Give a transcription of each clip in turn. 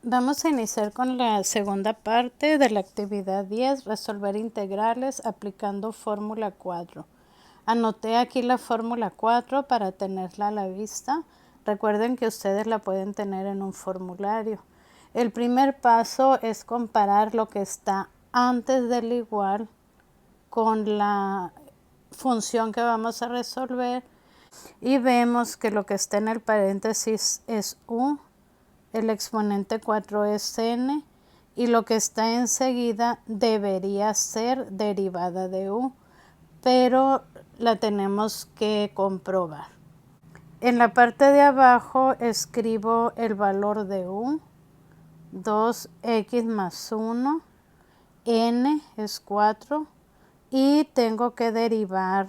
Vamos a iniciar con la segunda parte de la actividad 10, resolver integrales aplicando fórmula 4. Anoté aquí la fórmula 4 para tenerla a la vista. Recuerden que ustedes la pueden tener en un formulario. El primer paso es comparar lo que está antes del igual con la función que vamos a resolver y vemos que lo que está en el paréntesis es u. El exponente 4 es n y lo que está enseguida debería ser derivada de u, pero la tenemos que comprobar. En la parte de abajo escribo el valor de u, 2x más 1, n es 4 y tengo que derivar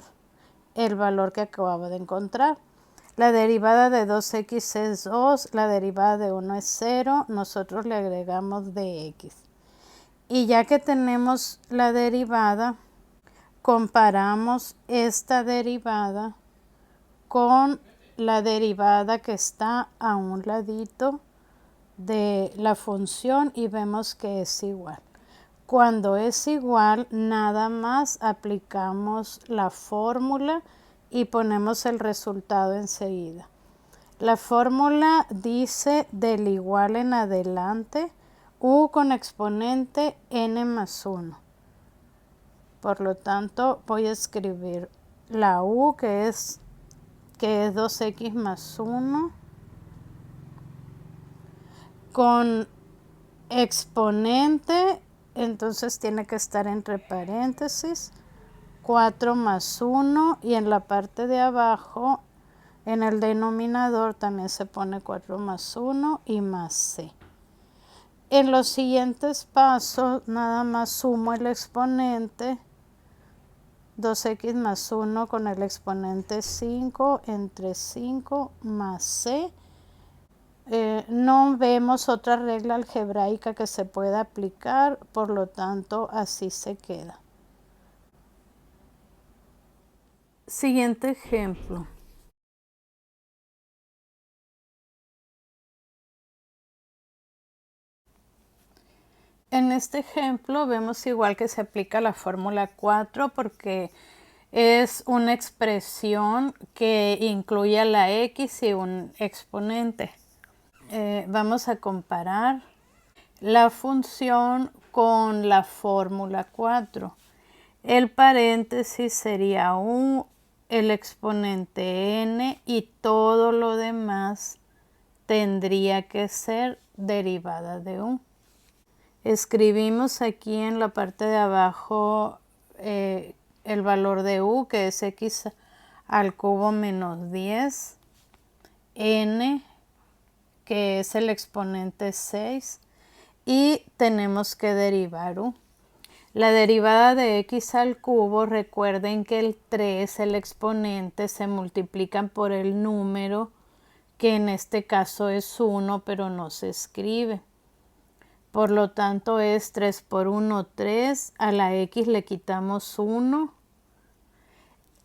el valor que acabo de encontrar. La derivada de 2x es 2, la derivada de 1 es 0, nosotros le agregamos dx. Y ya que tenemos la derivada, comparamos esta derivada con la derivada que está a un ladito de la función y vemos que es igual. Cuando es igual, nada más aplicamos la fórmula y ponemos el resultado enseguida. La fórmula dice del igual en adelante, u con exponente n más 1. Por lo tanto, voy a escribir la u que es 2x más 1 con exponente, entonces tiene que estar entre paréntesis, 4 más 1 y en la parte de abajo, en el denominador también se pone 4 más 1 y más c. En los siguientes pasos nada más sumo el exponente, 2x más 1 con el exponente 5 entre 5 más c. No vemos otra regla algebraica que se pueda aplicar, por lo tanto así se queda. Siguiente ejemplo. En este ejemplo vemos igual que se aplica la fórmula 4 porque es una expresión que incluye a la x y un exponente. Vamos a comparar la función con la fórmula 4. El paréntesis sería u, el exponente n y todo lo demás tendría que ser derivada de u. Escribimos aquí en la parte de abajo el valor de u, que es x al cubo menos 10, n, que es el exponente 6, y tenemos que derivar u. La derivada de x al cubo, recuerden que el 3, el exponente, se multiplican por el número, que en este caso es 1, pero no se escribe. Por lo tanto es 3 por 1, 3. A la x le quitamos 1.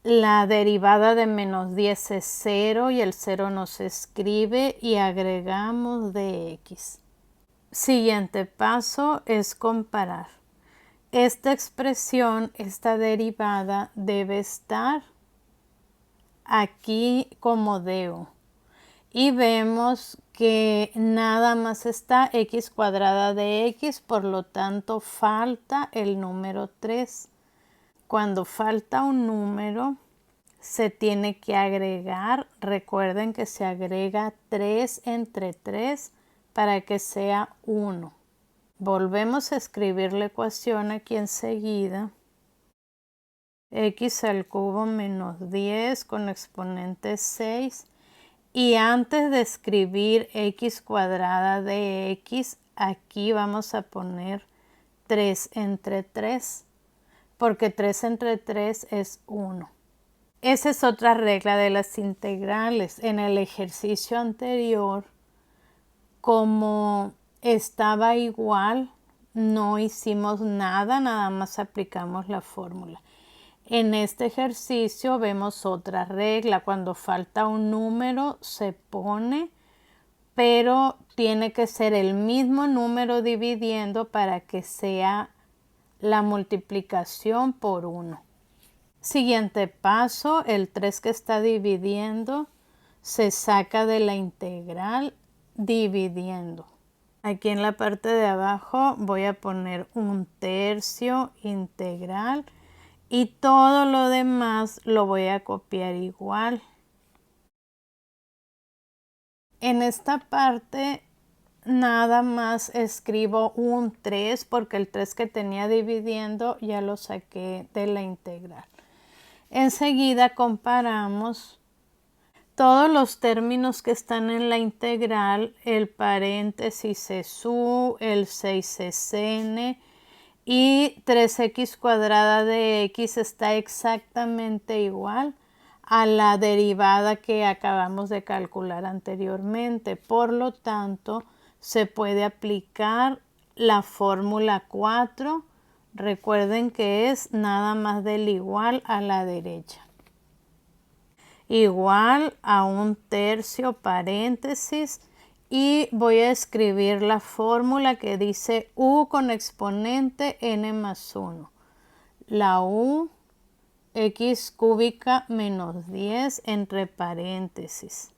La derivada de menos 10 es 0 y el 0 no se escribe y agregamos dx. Siguiente paso es comparar. Esta expresión, esta derivada debe estar aquí como du. Y vemos que nada más está x cuadrada de x, por lo tanto falta el número 3. Cuando falta un número, se tiene que agregar. Recuerden que se agrega 3 entre 3 para que sea 1. Volvemos a escribir la ecuación aquí enseguida. X al cubo menos 10 con exponente 6. Y antes de escribir x cuadrada de x, aquí vamos a poner 3 entre 3, porque 3 entre 3 es 1. Esa es otra regla de las integrales. En el ejercicio anterior, como estaba igual, no hicimos nada, nada más aplicamos la fórmula. En este ejercicio vemos otra regla. Cuando falta un número se pone pero tiene que ser el mismo número dividiendo para que sea la multiplicación por 1. Siguiente paso, el 3 que está dividiendo se saca de la integral dividiendo. Aquí en la parte de abajo voy a poner 1/3 integral y todo lo demás lo voy a copiar igual. En esta parte nada más escribo un 3 porque el 3 que tenía dividiendo ya lo saqué de la integral. Enseguida comparamos todos los términos que están en la integral, el paréntesis es u, el 6 es n y 3x cuadrada de x está exactamente igual a la derivada que acabamos de calcular anteriormente. Por lo tanto, se puede aplicar la fórmula 4. Recuerden que es nada más del igual a la derecha. Igual a 1/3 paréntesis y voy a escribir la fórmula que dice u con exponente n más 1. La u x cúbica menos 10 entre paréntesis.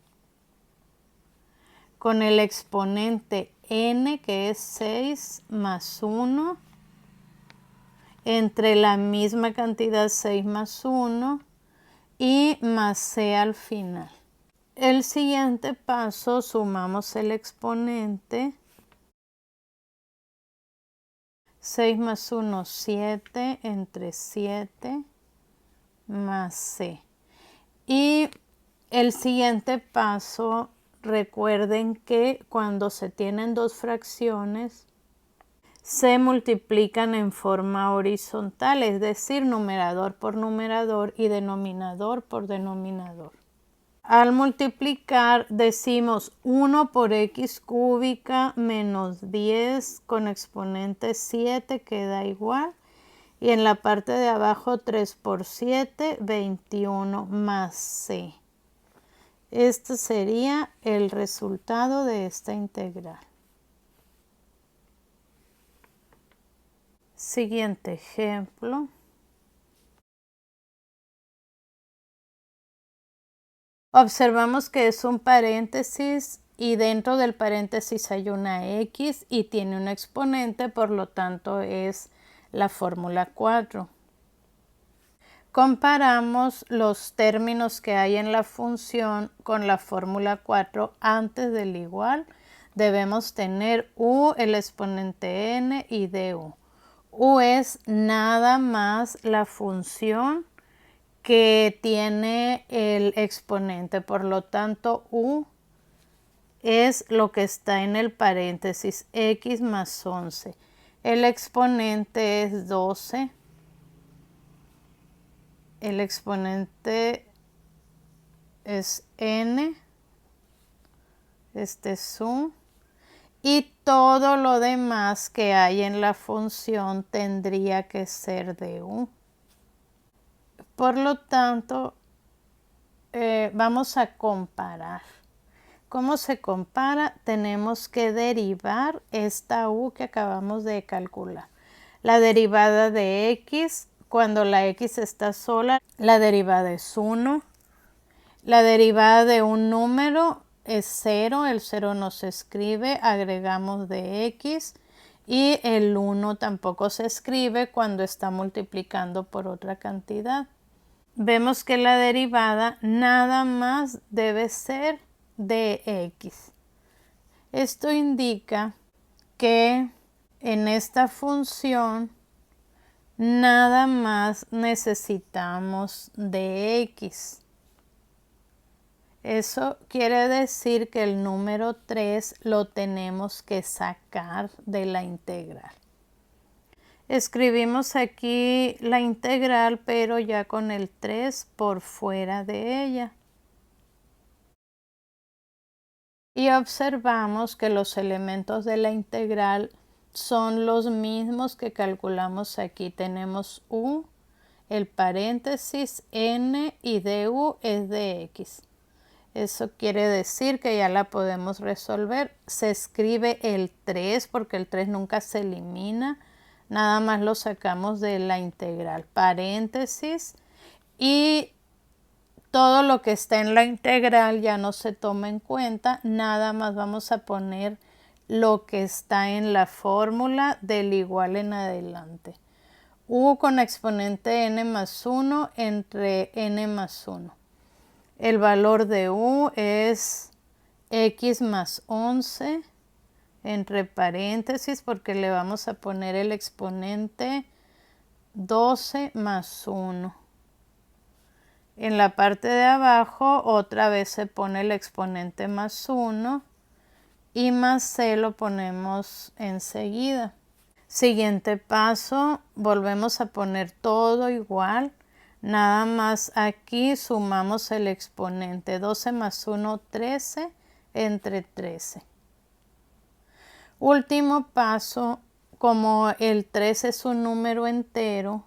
Con el exponente n que es 6 más 1 entre la misma cantidad 6 más 1 y más c al final. El siguiente paso, sumamos el exponente. 6 más 1, 7 entre 7 más c. Y el siguiente paso, recuerden que cuando se tienen dos fracciones, se multiplican en forma horizontal, es decir, numerador por numerador y denominador por denominador. Al multiplicar decimos 1 por x cúbica menos 10 con exponente 7 queda igual. Y en la parte de abajo 3 por 7, 21 más c. Este sería el resultado de esta integral. Siguiente ejemplo. Observamos que es un paréntesis y dentro del paréntesis hay una x y tiene un exponente, por lo tanto es la fórmula 4. Comparamos los términos que hay en la función con la fórmula 4 antes del igual. Debemos tener u, el exponente n y du. U es nada más la función que tiene el exponente, por lo tanto u es lo que está en el paréntesis x más 11. El exponente es 12. El exponente es n, este es u, y todo lo demás que hay en la función tendría que ser de u. Por lo tanto, vamos a comparar. ¿Cómo se compara? Tenemos que derivar esta u que acabamos de calcular. La derivada de x, cuando la x está sola, la derivada es 1. La derivada de un número es 0, el 0 no se escribe, agregamos de x. Y el 1 tampoco se escribe cuando está multiplicando por otra cantidad. Vemos que la derivada nada más debe ser de x. Esto indica que en esta función nada más necesitamos de x. Eso quiere decir que el número 3 lo tenemos que sacar de la integral. Escribimos aquí la integral, pero ya con el 3 por fuera de ella. Y observamos que los elementos de la integral son los mismos que calculamos aquí. Tenemos u, el paréntesis, n y du es de x. Eso quiere decir que ya la podemos resolver. Se escribe el 3 porque el 3 nunca se elimina. Nada más lo sacamos de la integral. Paréntesis. Y todo lo que está en la integral ya no se toma en cuenta. Nada más vamos a poner lo que está en la fórmula del igual en adelante. U con exponente n más 1 entre n más 1. El valor de u es x más 11 entre paréntesis porque le vamos a poner el exponente 12 más 1. En la parte de abajo otra vez se pone el exponente más 1 y más c lo ponemos enseguida. Siguiente paso, volvemos a poner todo igual. Nada más aquí sumamos el exponente 12 más 1, 13 entre 13. Último paso, como el 13 es un número entero,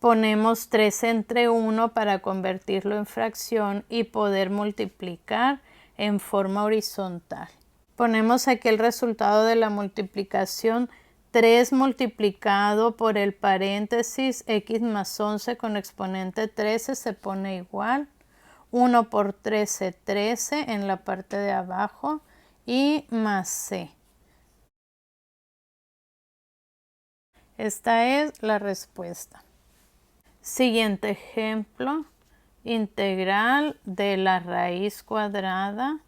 ponemos 3 entre 1 para convertirlo en fracción y poder multiplicar en forma horizontal. Ponemos aquí el resultado de la multiplicación. 3 multiplicado por el paréntesis x más 11 con exponente 13 se pone igual. 1 por 13, 13 en la parte de abajo y más c. Esta es la respuesta. Siguiente ejemplo. Integral de la raíz cuadrada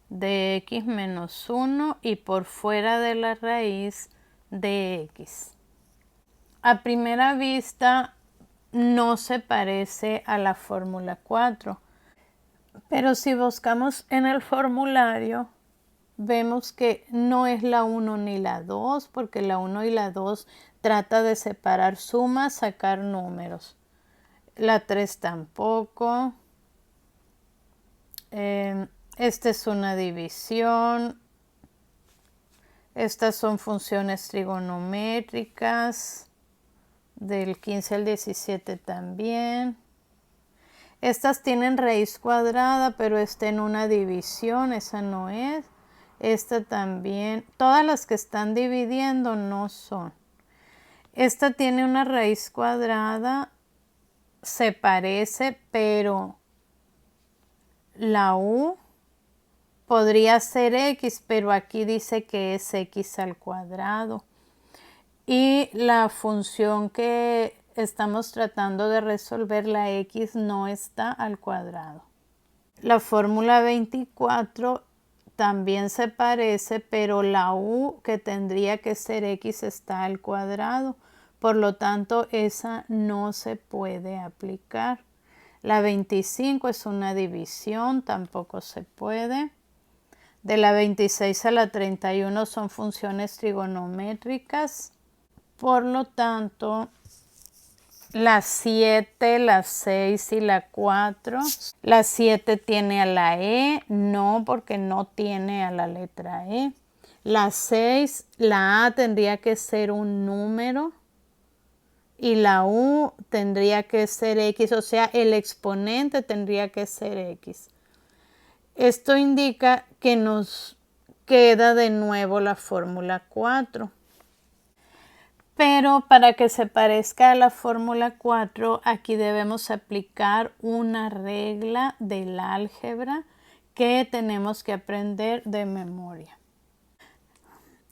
de x menos 1 y por fuera de la raíz de x. A primera vista no se parece a la fórmula 4, pero si buscamos en el formulario vemos que no es la 1 ni la 2, porque la 1 y la 2 trata de separar sumas, sacar números. La 3 tampoco. Esta es una división. Estas son funciones trigonométricas. Del 15 al 17 también. Estas tienen raíz cuadrada, pero está en una división. Esa no es. Esta también. Todas las que están dividiendo no son. Esta tiene una raíz cuadrada. Se parece, pero la u podría ser x, pero aquí dice que es x al cuadrado. Y la función que estamos tratando de resolver, la x, no está al cuadrado. La fórmula 24 también se parece, pero la u que tendría que ser x está al cuadrado. Por lo tanto, esa no se puede aplicar. La 25 es una división, tampoco se puede. De la 26 a la 31 son funciones trigonométricas. Por lo tanto, la 7, la 6 y la 4. La 7 tiene a la E, no, porque no tiene a la letra E. La 6, la A tendría que ser un número. Y la U tendría que ser X, o sea, el exponente tendría que ser X. Esto indica que nos queda de nuevo la fórmula 4. Pero para que se parezca a la fórmula 4, aquí debemos aplicar una regla del álgebra que tenemos que aprender de memoria.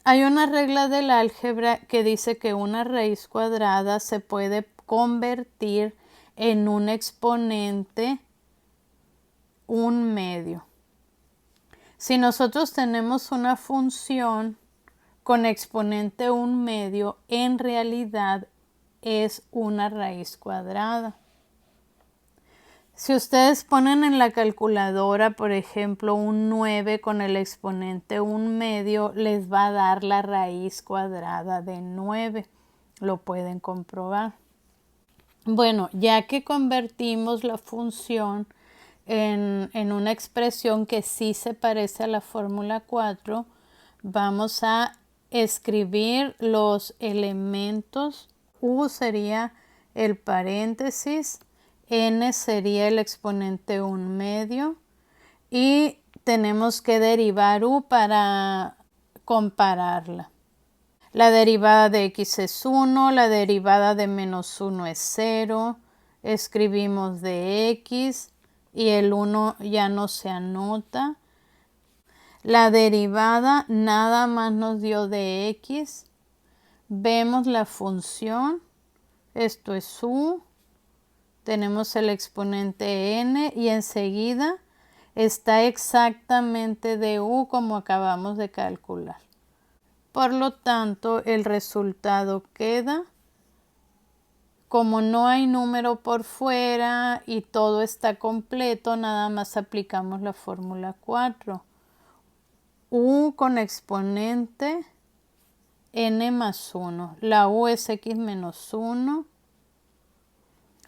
Hay una regla del álgebra que dice que una raíz cuadrada se puede convertir en un exponente 1/2. Si nosotros tenemos una función con exponente 1/2, en realidad es una raíz cuadrada. Si ustedes ponen en la calculadora, por ejemplo, un 9 con el exponente 1/2, les va a dar la raíz cuadrada de 9. Lo pueden comprobar. Bueno, ya que convertimos la función en una expresión que sí se parece a la fórmula 4, vamos a escribir los elementos. U sería el paréntesis, n sería el exponente 1/2, y tenemos que derivar u para compararla. La derivada de x es 1, la derivada de menos 1 es 0, escribimos de x y el 1 ya no se anota. La derivada nada más nos dio de x. Vemos la función, esto es u, tenemos el exponente n y enseguida está exactamente de u como acabamos de calcular. Por lo tanto, el resultado queda, como no hay número por fuera y todo está completo, nada más aplicamos la fórmula 4. U con exponente n más 1. La u es x menos 1.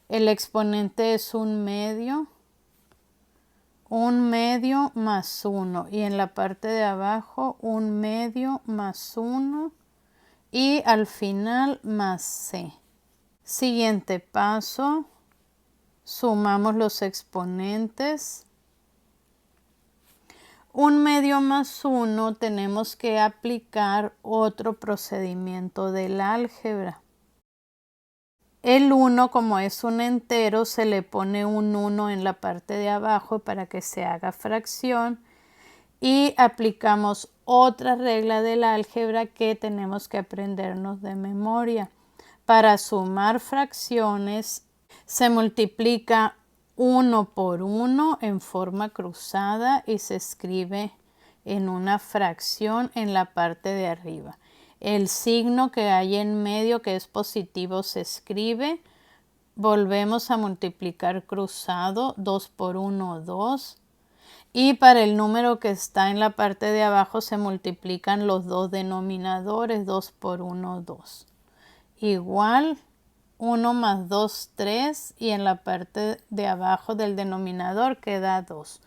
El exponente es 1/2. 1/2 más 1. Y en la parte de abajo 1/2 más 1. Y al final más c. Siguiente paso. Sumamos los exponentes. 1/2 más 1 tenemos que aplicar otro procedimiento del álgebra. El 1, como es un entero, se le pone un 1 en la parte de abajo para que se haga fracción y aplicamos otra regla del álgebra que tenemos que aprendernos de memoria. Para sumar fracciones se multiplica 1 por 1 en forma cruzada y se escribe en una fracción en la parte de arriba. El signo que hay en medio, que es positivo, se escribe. Volvemos a multiplicar cruzado, 2 por 1, 2. Y para el número que está en la parte de abajo se multiplican los dos denominadores, 2 por 1, 2. Igual 1 más 2, 3 y en la parte de abajo del denominador queda 2.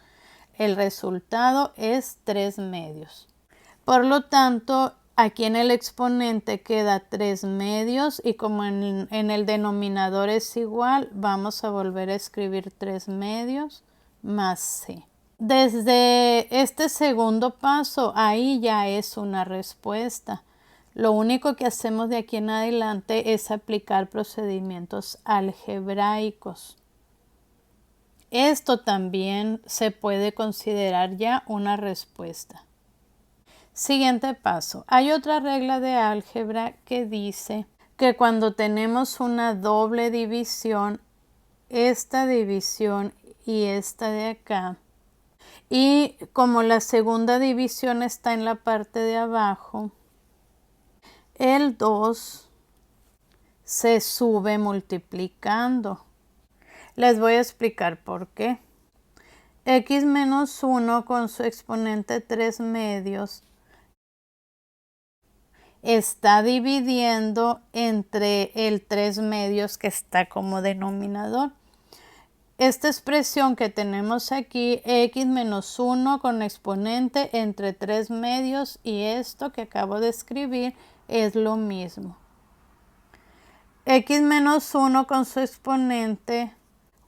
El resultado es 3/2. Por lo tanto, aquí en el exponente queda 3/2 y como en el denominador es igual, vamos a volver a escribir 3/2 más c. Desde este segundo paso, ahí ya es una respuesta. Lo único que hacemos de aquí en adelante es aplicar procedimientos algebraicos. Esto también se puede considerar ya una respuesta. Siguiente paso. Hay otra regla de álgebra que dice que cuando tenemos una doble división, esta división y esta de acá, y como la segunda división está en la parte de abajo, el 2 se sube multiplicando. Les voy a explicar por qué. X menos 1 con su exponente 3/2 está dividiendo entre el 3/2 que está como denominador. Esta expresión que tenemos aquí, x menos 1 con exponente entre 3/2 y esto que acabo de escribir es lo mismo. X menos 1 con su exponente,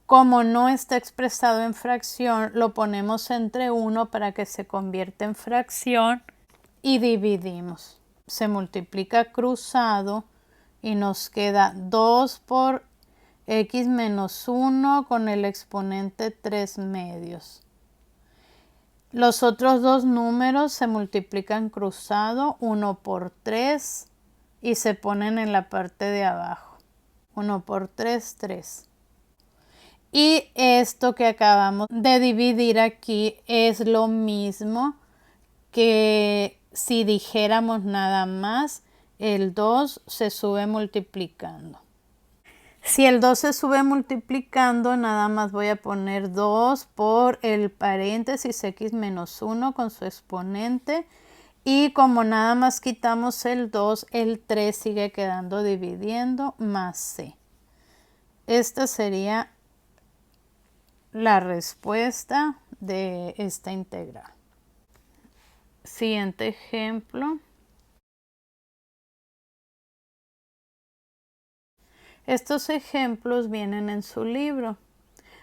como no está expresado en fracción, lo ponemos entre 1 para que se convierta en fracción y dividimos. Se multiplica cruzado y nos queda 2 por x menos 1 con el exponente 3/2. Los otros dos números se multiplican cruzado, 1 por 3 y se ponen en la parte de abajo. 1 por 3, 3. Y esto que acabamos de dividir aquí es lo mismo que si dijéramos nada más, el 2 se sube multiplicando. Si el 2 se sube multiplicando, nada más voy a poner 2 por el paréntesis x menos 1 con su exponente. Y como nada más quitamos el 2, el 3 sigue quedando dividiendo más c. Esta sería la respuesta de esta integral. Siguiente ejemplo. Estos ejemplos vienen en su libro.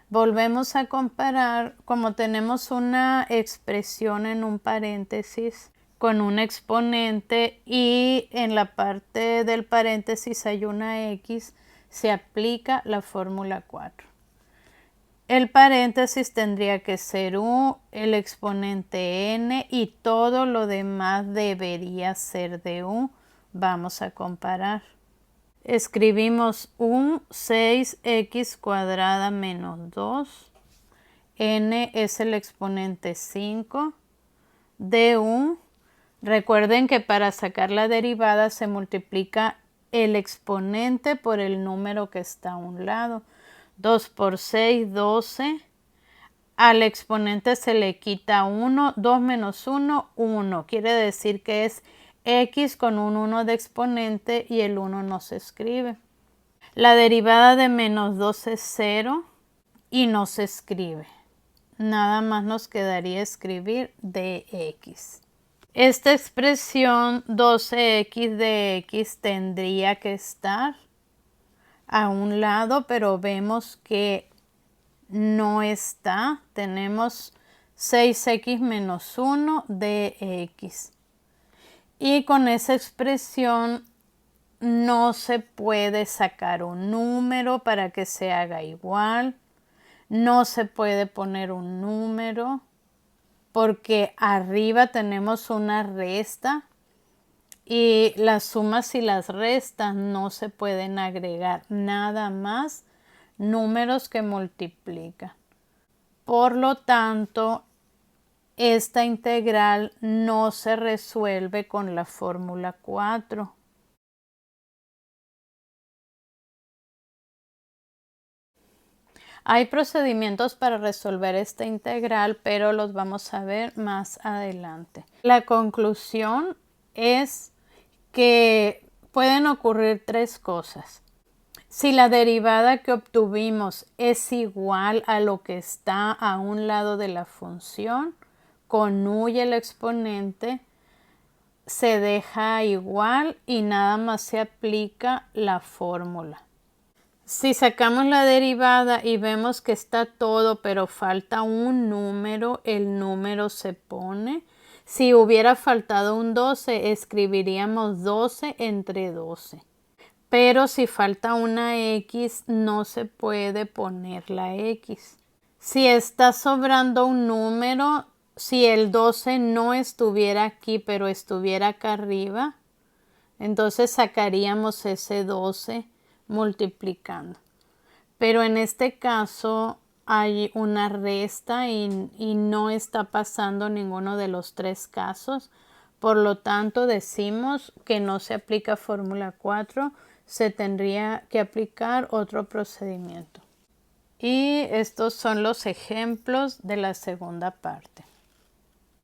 Volvemos a comparar, como tenemos una expresión en un paréntesis con un exponente y en la parte del paréntesis hay una X, se aplica la fórmula 4. El paréntesis tendría que ser U, el exponente N y todo lo demás debería ser de U. Vamos a comparar. Escribimos U 6x cuadrada menos 2. N es el exponente 5. De U, recuerden que para sacar la derivada se multiplica el exponente por el número que está a un lado. 2 por 6, 12. Al exponente se le quita 1. 2 menos 1, 1. Quiere decir que es x con un 1 de exponente y el 1 no se escribe. La derivada de menos 2 es 0 y no se escribe. Nada más nos quedaría escribir dx. Esta expresión 12x de x tendría que estar a un lado, pero vemos que no está. Tenemos 6x menos 1 de x. Y con esa expresión no se puede sacar un número para que se haga igual. No se puede poner un número porque arriba tenemos una resta y las sumas y las restas no se pueden agregar, nada más números que multiplican. Por lo tanto, esta integral no se resuelve con la fórmula 4. Hay procedimientos para resolver esta integral, pero los vamos a ver más adelante. La conclusión es que pueden ocurrir tres cosas. Si la derivada que obtuvimos es igual a lo que está a un lado de la función, con u y el exponente, se deja igual y nada más se aplica la fórmula. Si sacamos la derivada y vemos que está todo, pero falta un número, el número se pone. Si hubiera faltado un 12, escribiríamos 12 entre 12. Pero si falta una X, no se puede poner la X. Si está sobrando un número, si el 12 no estuviera aquí, pero estuviera acá arriba, entonces sacaríamos ese 12 multiplicando. Pero en este caso hay una resta y no está pasando ninguno de los tres casos. Por lo tanto, decimos que no se aplica fórmula 4, se tendría que aplicar otro procedimiento. Y estos son los ejemplos de la segunda parte.